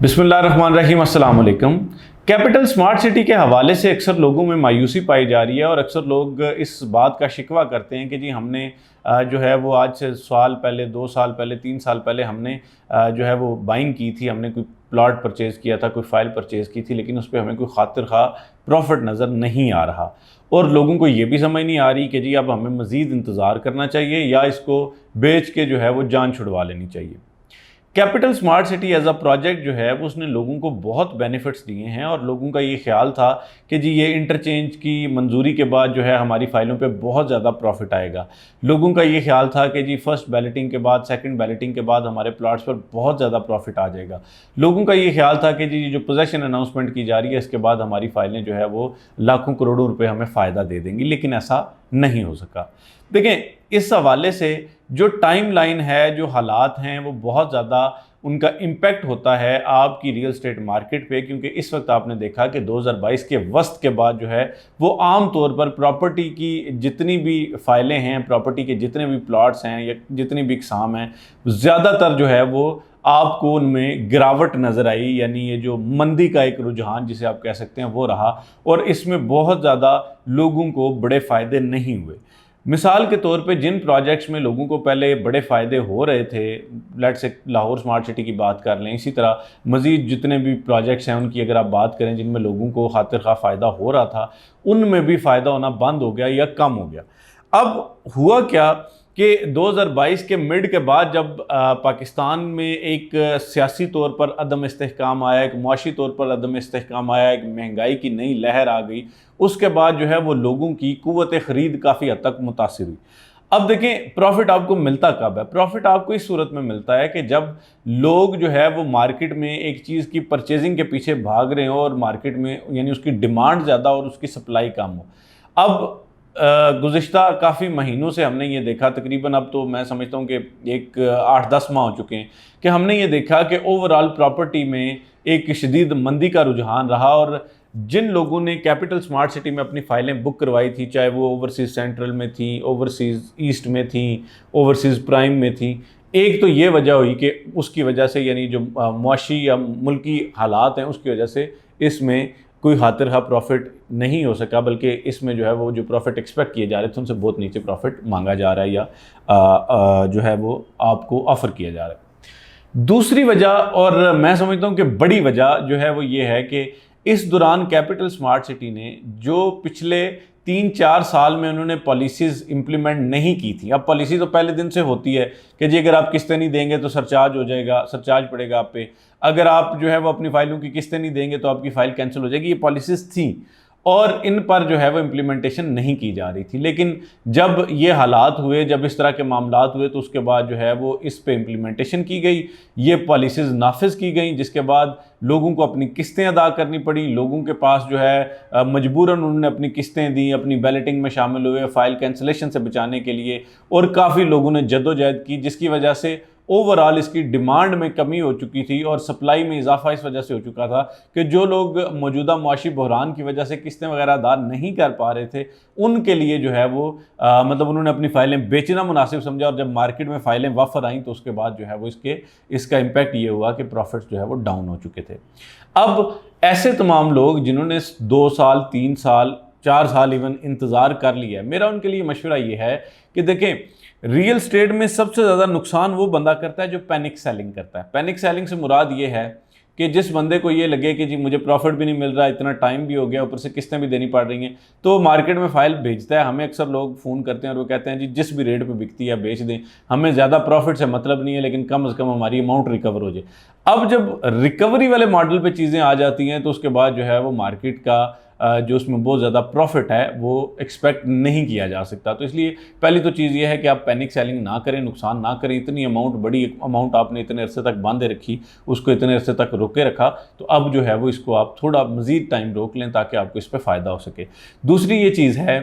बिस्मिल्लाहिर्रहमानिर्रहीम, अस्सलाम वालेकुम। कैपिटल स्मार्ट सिटी के हवाले से अक्सर लोगों में मायूसी पाई जा रही है और अक्सर लोग इस बात का शिकवा करते हैं कि जी हमने जो है वो आज से साल पहले, 2 साल पहले, 3 साल पहले हमने जो है वो बाइंग की थी, हमने कोई प्लॉट परचेज़ किया था, कोई फ़ाइल परचेज़ की थी, लेकिन उस पर हमें कोई खातिर खा प्रॉफिट नज़र नहीं आ रहा। और लोगों को ये भी समझ नहीं आ रही कि जी अब हमें मज़ीद इंतज़ार करना चाहिए या इसको बेच के जो है वो जान छुड़वा लेनी चाहिए। Capital smart city as a project जो है वो उसने लोगों को बहुत बेनिफिट्स दिए हैं और लोगों का ये ख्याल था कि जी ये इंटरचेंज की मंजूरी के बाद जो है हमारी फ़ाइलों पे बहुत ज़्यादा प्रॉफिट आएगा। लोगों का ये ख्याल था कि जी फर्स्ट बैलेटिंग के बाद, सेकंड बैलेटिंग के बाद हमारे प्लॉट्स पर बहुत ज़्यादा प्रॉफिट आ जाएगा। लोगों का ये ख्याल था कि जी जो पोजेसन अनाउंसमेंट की जा रही है इसके बाद हमारी फ़ाइलें जो है वो लाखों करोड़ों रुपये हमें फ़ायदा दे देंगी, लेकिन ऐसा नहीं हो सका। देखें, इस हवाले से जो टाइमलाइन है, जो हालात हैं, वो बहुत ज़्यादा उनका इम्पैक्ट होता है आपकी रियल एस्टेट मार्केट पे, क्योंकि इस वक्त आपने देखा कि 2022 के वस्त के बाद जो है वो आम तौर पर प्रॉपर्टी की जितनी भी फाइलें हैं, प्रॉपर्टी के जितने भी प्लॉट्स हैं या जितनी भी इकसाम हैं, ज़्यादातर जो है वो आपको उनमें गिरावट नज़र आई। यानी ये जो मंदी का एक रुझान जिसे आप कह सकते हैं वो रहा और इसमें बहुत ज़्यादा लोगों को बड़े फ़ायदे नहीं हुए। मिसाल के तौर पे जिन प्रोजेक्ट्स में लोगों को पहले बड़े फ़ायदे हो रहे थे, let's say Lahore smart city की बात कर लें, इसी तरह मज़ीद जितने भी प्रोजेक्ट्स हैं उनकी अगर आप बात करें जिनमें लोगों को खातिर खा फ़ायदा हो रहा था, उनमें भी फ़ायदा होना बंद हो गया या कम हो गया। अब हुआ क्या कि 2022 के मिड के बाद जब पाकिस्तान में एक सियासी तौर पर अदम इस्तेहकाम आया, एक मुआशी तौर पर अदम इस्तेहकाम आया, एक महंगाई की नई लहर आ गई, उसके बाद जो है वो लोगों की कुव्वत ख़रीद काफ़ी हद तक मुतासिर हुई। अब देखें, प्रॉफिट आपको मिलता कब है? प्रॉफिट आपको इस सूरत में मिलता है कि जब लोग जो है वो मार्केट में एक चीज़ की परचेजिंग के पीछे भाग रहे हो और मार्केट में यानी उसकी डिमांड ज़्यादा और उसकी सप्लाई कम हो। अब गुज़िश्ता काफ़ी महीनों से हमने ये देखा, तकरीबन अब तो मैं समझता हूँ कि एक 8-10 माह हो चुके हैं कि हमने ये देखा कि ओवरऑल प्रॉपर्टी में एक शदीद मंदी का रुझान रहा और जिन लोगों ने कैपिटल स्मार्ट सिटी में अपनी फ़ाइलें बुक करवाई थी, चाहे वो ओवरसीज़ सेंट्रल में थी, ओवरसीज़ ईस्ट में थी, ओवरसीज़ प्राइम में थी, एक तो ये वजह हुई कि उसकी वजह से यानी जो मुआशी या मुल्की हालात हैं उसकी वजह से इसमें कोई खातिर खा प्रॉफिट नहीं हो सका, बल्कि इसमें जो है वो जो प्रॉफिट एक्सपेक्ट किए जा रहे थे उनसे बहुत नीचे प्रॉफिट मांगा जा रहा है या जो है वो आपको ऑफ़र किया जा रहा है। दूसरी वजह, और मैं समझता हूँ कि बड़ी वजह जो है वो ये है कि इस दौरान कैपिटल स्मार्ट सिटी ने जो पिछले 3-4 साल में उन्होंने पॉलिसीज़ इम्प्लीमेंट नहीं की थी। अब पॉलिसी तो पहले दिन से होती है कि जी अगर आप किस्तें नहीं देंगे तो सरचार्ज हो जाएगा, सरचार्ज पड़ेगा आप पे, अगर आप जो है वो अपनी फ़ाइलों की किस्तें नहीं देंगे तो आपकी फ़ाइल कैंसिल हो जाएगी। ये पॉलिसीज़ थी और इन पर जो है वो इम्प्लीमेंटेशन नहीं की जा रही थी। लेकिन जब ये हालात हुए, जब इस तरह के मामलात हुए, तो उसके बाद जो है वो इस पे इम्प्लीमेंटेशन की गई, ये पॉलिसीज़ नाफिज की गई, जिसके बाद लोगों को अपनी किस्तें अदा करनी पड़ी। लोगों के पास जो है मजबूरन उन्होंने अपनी किस्तें दी, अपनी बैलेटिंग में शामिल हुए फ़ाइल कैंसिलेशन से बचाने के लिए, और काफ़ी लोगों ने जद्दोजहद की, जिसकी वजह से ओवरऑल इसकी डिमांड में कमी हो चुकी थी और सप्लाई में इजाफा इस वजह से हो चुका था कि जो लोग मौजूदा मुआशी बहरान की वजह से किस्तें वगैरह अदा नहीं कर पा रहे थे, उनके लिए जो है वो मतलब उन्होंने अपनी फ़ाइलें बेचना मुनासिब समझा और जब मार्केट में फ़ाइलें वाफर आईं तो उसके बाद जो है वो इसका इम्पैक्ट ये हुआ कि प्रॉफिट्स जो है वो डाउन हो चुके थे। अब ऐसे तमाम लोग जिन्होंने 2 साल, 3 साल, 4 साल इवन इंतज़ार कर लिया है, मेरा उनके लिए मशवरा ये है कि देखें, रियल स्टेट में सबसे ज़्यादा नुकसान वो बंदा करता है जो पैनिक सेलिंग करता है। पैनिक सेलिंग से मुराद ये है कि जिस बंदे को ये लगे कि जी मुझे प्रॉफिट भी नहीं मिल रहा, इतना टाइम भी हो गया, ऊपर से किस्तें भी देनी पड़ रही हैं, तो मार्केट में फ़ाइल भेजता है। हमें अक्सर लोग फ़ोन करते हैं और वो कहते हैं जी जिस भी रेट पे बिकती है बेच दें, हमें ज़्यादा प्रॉफिट से मतलब नहीं है, लेकिन कम से कम हमारी अमाउंट रिकवर हो जाए। अब जब रिकवरी वाले मॉडल पे चीज़ें आ जाती हैं तो उसके बाद जो है वो मार्केट का जो उसमें बहुत ज़्यादा प्रॉफिट है वो एक्सपेक्ट नहीं किया जा सकता। तो इसलिए पहली तो चीज़ ये है कि आप पैनिक सेलिंग ना करें, नुकसान ना करें। इतनी अमाउंट, बड़ी अमाउंट आपने इतने अरसे तक बांधे रखी, उसको इतने अरसे तक रोके रखा, तो अब जो है वो इसको आप थोड़ा मज़ीद टाइम रोक लें ताकि आपको इस पर फ़ायदा हो सके। दूसरी ये चीज़ है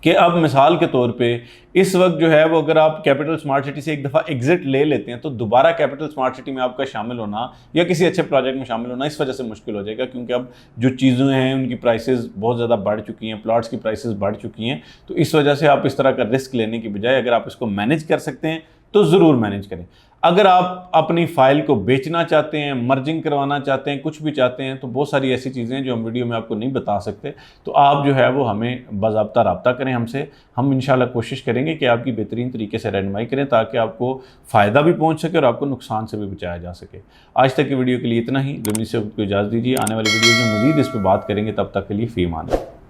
कि अब मिसाल के तौर पे इस वक्त जो है वो अगर आप कैपिटल स्मार्ट सिटी से एक दफ़ा एग्जिट ले लेते हैं तो दोबारा कैपिटल स्मार्ट सिटी में आपका शामिल होना या किसी अच्छे प्रोजेक्ट में शामिल होना इस वजह से मुश्किल हो जाएगा, क्योंकि अब जो चीज़ें हैं उनकी प्राइसेस बहुत ज़्यादा बढ़ चुकी हैं, प्लॉट्स की प्राइसेस बढ़ चुकी हैं। तो इस वजह से आप इस तरह का रिस्क लेने की बजाय अगर आप इसको मैनेज कर सकते हैं तो ज़रूर मैनेज करें। अगर आप अपनी फ़ाइल को बेचना चाहते हैं, मर्जिंग करवाना चाहते हैं, कुछ भी चाहते हैं, तो बहुत सारी ऐसी चीज़ें हैं जो हम वीडियो में आपको नहीं बता सकते। तो आप जो है वो हमें बाज़ाब्ता रब्ता करें हमसे, हम इंशाल्लाह कोशिश करेंगे कि आपकी बेहतरीन तरीके से रहनुमाई करें ताकि आपको फ़ायदा भी पहुँच सके और आपको नुकसान से भी बचाया जा सके। आज तक की वीडियो के लिए इतना ही। ज़मीन से आपको इजाज़त दीजिए। आने वाली वीडियो में मज़ीद इस पर बात करेंगे। तब तक के लिए फ़ी अमान अल्लाह।